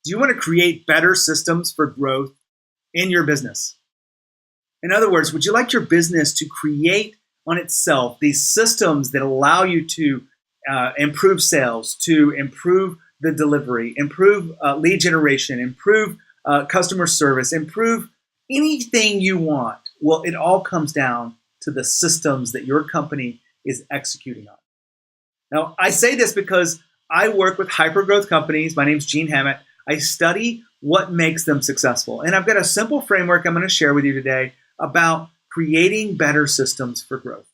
Do you want to create better systems for growth in your business? In other words, would you like your business to create on itself these systems that allow you to improve sales, to improve the delivery, improve lead generation, improve customer service, improve anything you want? Well, it all comes down to the systems that your company is executing on. Now, I say this because I work with hyper-growth companies. My name's Gene Hammett. I study what makes them successful. And I've got a simple framework I'm going to share with you today about creating better systems for growth.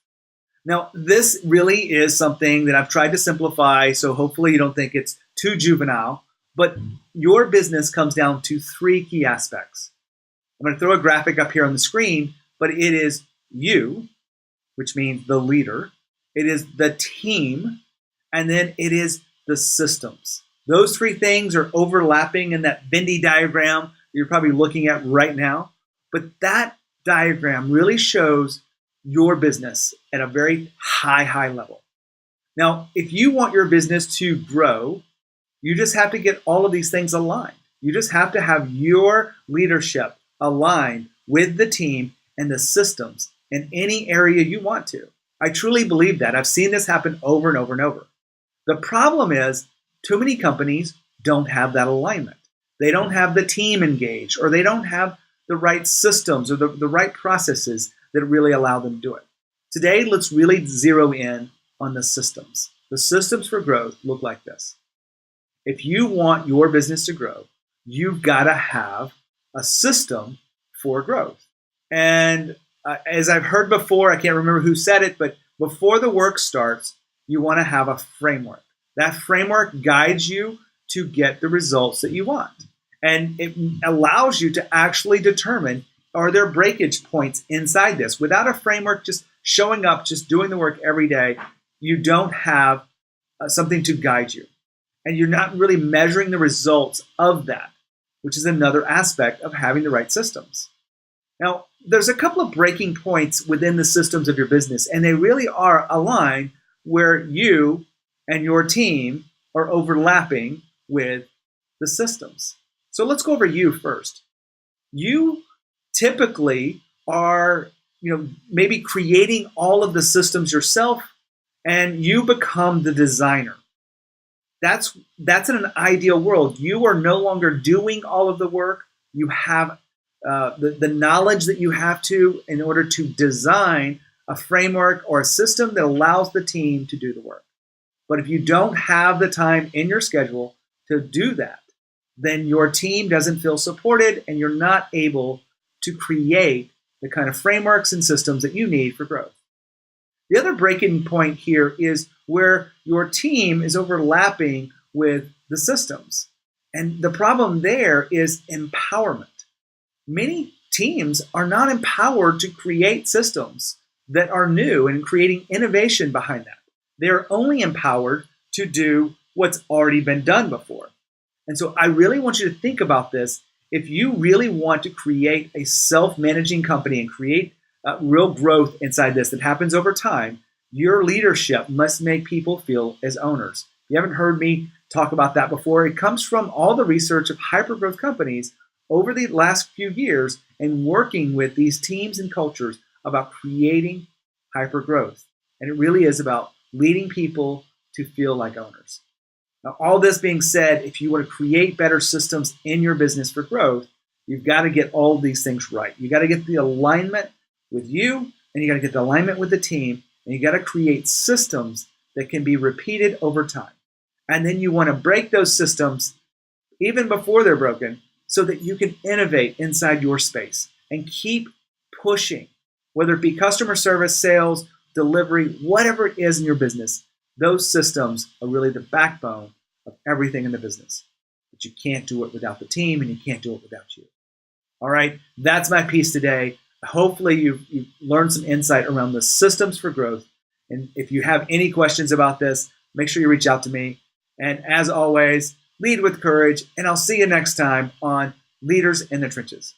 Now, this really is something that I've tried to simplify, so hopefully you don't think it's too juvenile, but your business comes down to three key aspects. I'm going to throw a graphic up here on the screen, but it is you, which means the leader. It is the team, and then it is the systems. Those three things are overlapping in that Venn diagram you're probably looking at right now. But that diagram really shows your business at a very high level. Now, if you want your business to grow, you just have to get all of these things aligned. You just have to have your leadership aligned with the team and the systems in any area you want to. I truly believe that. I've seen this happen over and over and over. The problem is too many companies don't have that alignment. They don't have the team engaged, or they don't have the right systems or the right processes that really allow them to do it. Today, let's really zero in on the systems. The systems for growth look like this. If you want your business to grow, you've got to have a system for growth. And as I've heard before, I can't remember who said it, but before the work starts, you want to have a framework. That framework guides you to get the results that you want. And it allows you to actually determine, are there breakage points inside this? Without a framework, just showing up, just doing the work every day, you don't have something to guide you. And you're not really measuring the results of that, which is another aspect of having the right systems. Now, there's a couple of breaking points within the systems of your business, and they really are aligned where you and your team are overlapping with the systems. So let's go over you first. You typically are, maybe creating all of the systems yourself, and you become the designer. That's in an ideal world. You are no longer doing all of the work. You have the knowledge that you have to in order to design a framework or a system that allows the team to do the work. But if you don't have the time in your schedule to do that, then your team doesn't feel supported and you're not able to create the kind of frameworks and systems that you need for growth. The other breaking point here is where your team is overlapping with the systems. And the problem there is empowerment. Many teams are not empowered to create systems that are new and creating innovation behind that. They're only empowered to do what's already been done before. And so I really want you to think about this. If you really want to create a self-managing company and create real growth inside this that happens over time, your leadership must make people feel as owners. You haven't heard me talk about that before. It comes from all the research of hypergrowth companies over the last few years and working with these teams and cultures about creating hypergrowth. And it really is about leading people to feel like owners. Now, all this being said, if you want to create better systems in your business for growth, you've got to get all of these things right. You got to get the alignment with you, and you got to get the alignment with the team, and you got to create systems that can be repeated over time. And then you want to break those systems even before they're broken so that you can innovate inside your space and keep pushing, whether it be customer service, sales, delivery, whatever it is in your business. Those systems are really the backbone of everything in the business. But you can't do it without the team, and you can't do it without you. All right, that's my piece today. Hopefully you've learned some insight around the systems for growth. And if you have any questions about this, make sure you reach out to me. And as always, lead with courage, and I'll see you next time on Leaders in the Trenches.